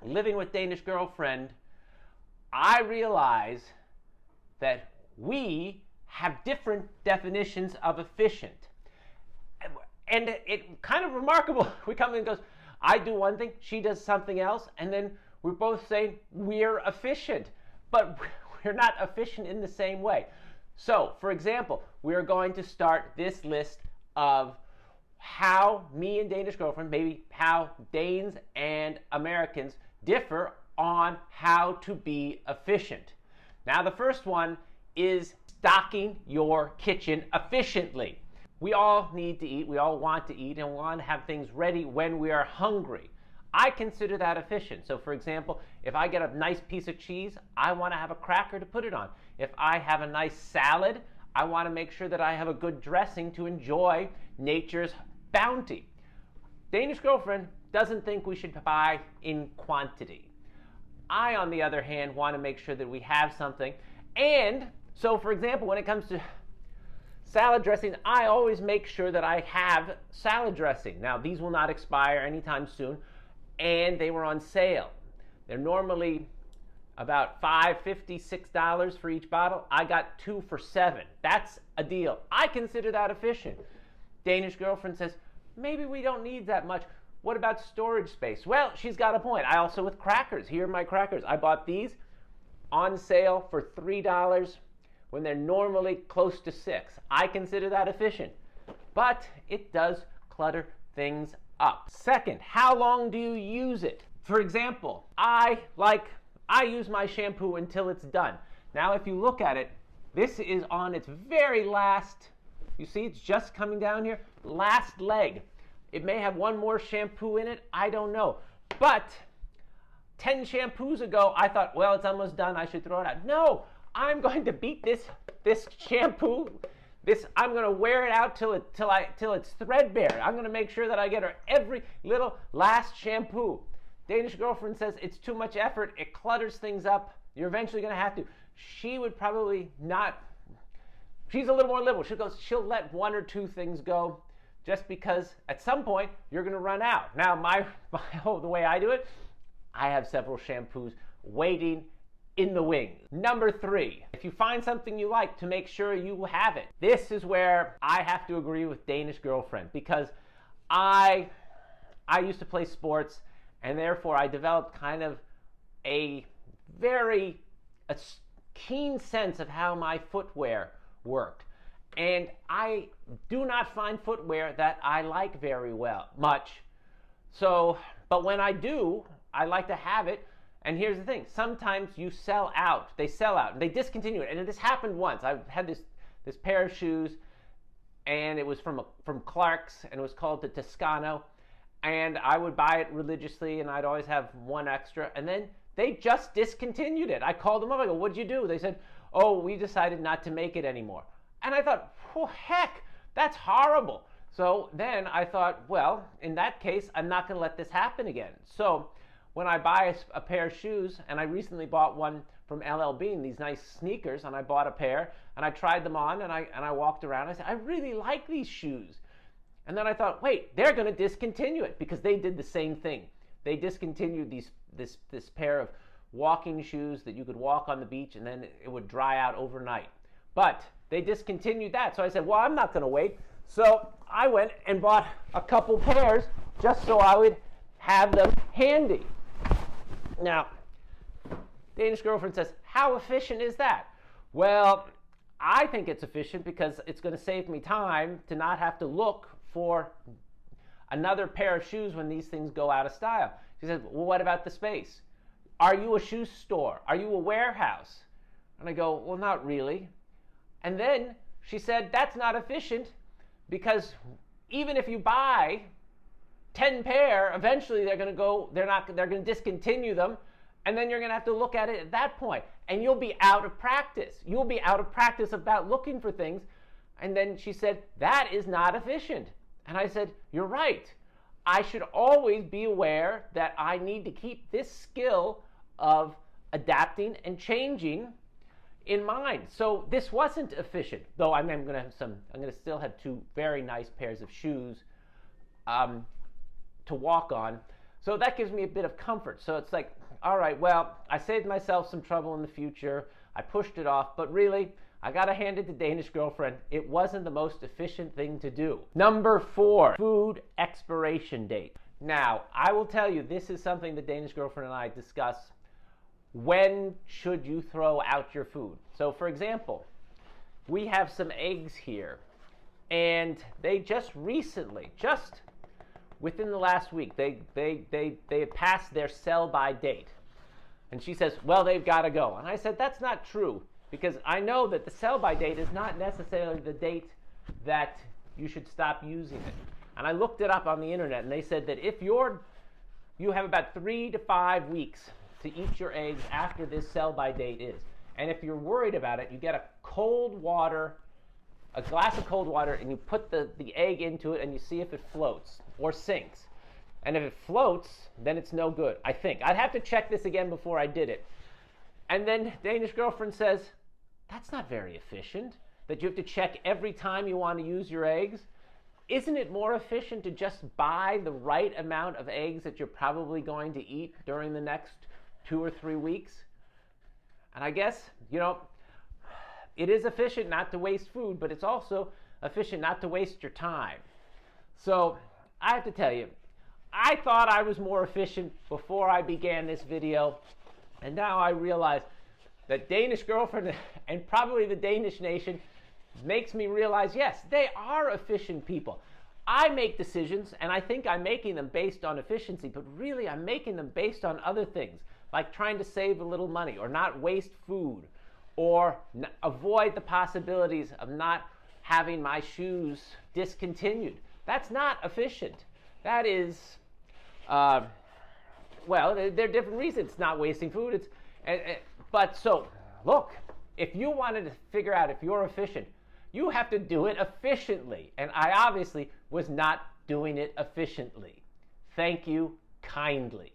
living with Danish girlfriend, I realize that we have different definitions of efficient. And it's kind of remarkable. We come in and goes, I do one thing, she does something else, and then we're both saying we're efficient, but we're not efficient in the same way. So, for example, we're going to start this list of how me and Danish girlfriend, maybe how Danes and Americans differ on how to be efficient. Now, the first one is stocking your kitchen efficiently. We all need to eat, we all want to eat, and want to have things ready when we are hungry. I consider that efficient. So for example, if I get a nice piece of cheese, I want to have a cracker to put it on. If I have a nice salad, I want to make sure that I have a good dressing to enjoy nature's bounty. Danish girlfriend doesn't think we should buy in quantity. I, on the other hand, want to make sure that we have something. And so, for example, when it comes to salad dressing, I always make sure that I have salad dressing. Now, these will not expire anytime soon, and they were on sale. They're normally about $5.50, $6 for each bottle. I got 2 for $7. That's a deal. I consider that efficient. Danish girlfriend says, maybe we don't need that much. What about storage space? Well, she's got a point. I also, with crackers, here are my crackers. I bought these on sale for $3 when they're normally close to $6. I consider that efficient, but it does clutter things up. Second, how long do you use it? For example, I use my shampoo until it's done. Now, if you look at it, this is on its very last, you see it's just coming down here, last leg. It may have one more shampoo in it, I don't know. But 10 shampoos ago, I thought, well, it's almost done, I should throw it out. No, I'm going to beat this shampoo. I'm going to wear it out till it's threadbare. I'm going to make sure that I get her every little last shampoo. Danish girlfriend says it's too much effort. It clutters things up. You're eventually going to have to. She would probably not. She's a little more liberal. She'll let 1 or 2 things go just because at some point you're going to run out. Now, the way I do it, I have several shampoos waiting in the wings. Number 3, if you find something you like, to make sure you have it. This is where I have to agree with Danish girlfriend, because I used to play sports, and therefore I developed kind of a very keen sense of how my footwear worked. And I do not find footwear that I like very much. So, but when I do, I like to have it. And here's the thing, sometimes you sell out. They sell out, and they discontinue it. And this happened once. I had this pair of shoes, and it was from Clark's, and it was called the Toscano. And I would buy it religiously, and I'd always have one extra. And then they just discontinued it. I called them up. I go, what'd you do? They said, oh, we decided not to make it anymore. And I thought, oh, heck, that's horrible. So then I thought, well, in that case, I'm not going to let this happen again. So when I buy a pair of shoes, and I recently bought one from LL Bean, these nice sneakers, and I bought a pair, and I tried them on, and I walked around. I said, I really like these shoes. And then I thought, wait, they're going to discontinue it, because they did the same thing. They discontinued this pair of walking shoes that you could walk on the beach, and then it would dry out overnight. But they discontinued that. So I said, well, I'm not going to wait. So I went and bought a couple pairs just so I would have them handy. Now, Danish girlfriend says, how efficient is that? Well, I think it's efficient because it's going to save me time to not have to look for another pair of shoes when these things go out of style. She says, well, what about the space? Are you a shoe store? Are you a warehouse? And I go, well, not really. And then she said, that's not efficient, because even if you buy 10 pair, eventually they're going to discontinue them, and then you're going to have to look at it at that point, and you'll be out of practice. You'll be out of practice about looking for things. And then she said, that is not efficient. And I said, you're right. I should always be aware that I need to keep this skill of adapting and changing in mind. So this wasn't efficient, though I'm going to still have 2 very nice pairs of shoes to walk on. So that gives me a bit of comfort. So it's like, all right, well, I saved myself some trouble in the future. I pushed it off, but really, I gotta hand it to Danish Girlfriend. It wasn't the most efficient thing to do. Number 4, food expiration date. Now, I will tell you, this is something that Danish Girlfriend and I discuss. When should you throw out your food? So for example, we have some eggs here, and they just recently, just within the last week, they passed their sell-by date. And she says, well, they've got to go. And I said, that's not true, because I know that the sell-by date is not necessarily the date that you should stop using it. And I looked it up on the internet, and they said that if you have about 3 to 5 weeks to eat your eggs after this sell-by date is. And if you're worried about it, you get a glass of cold water, and you put the egg into it, and you see if it floats or sinks. And if it floats, then it's no good, I think. I'd have to check this again before I did it. And then Danish Girlfriend says, that's not very efficient, that you have to check every time you want to use your eggs. Isn't it more efficient to just buy the right amount of eggs that you're probably going to eat during the next 2 or 3 weeks? And I guess, it is efficient not to waste food, but it's also efficient not to waste your time. So I have to tell you, I thought I was more efficient before I began this video, and now I realize that Danish Girlfriend and probably the Danish nation makes me realize, yes, they are efficient people. I make decisions, and I think I'm making them based on efficiency, but really I'm making them based on other things, like trying to save a little money or not waste food, or avoid the possibilities of not having my shoes discontinued. That's not efficient. That is, well, there are different reasons. It's not wasting food. But so, look, if you wanted to figure out if you're efficient, you have to do it efficiently. And I obviously was not doing it efficiently. Thank you kindly.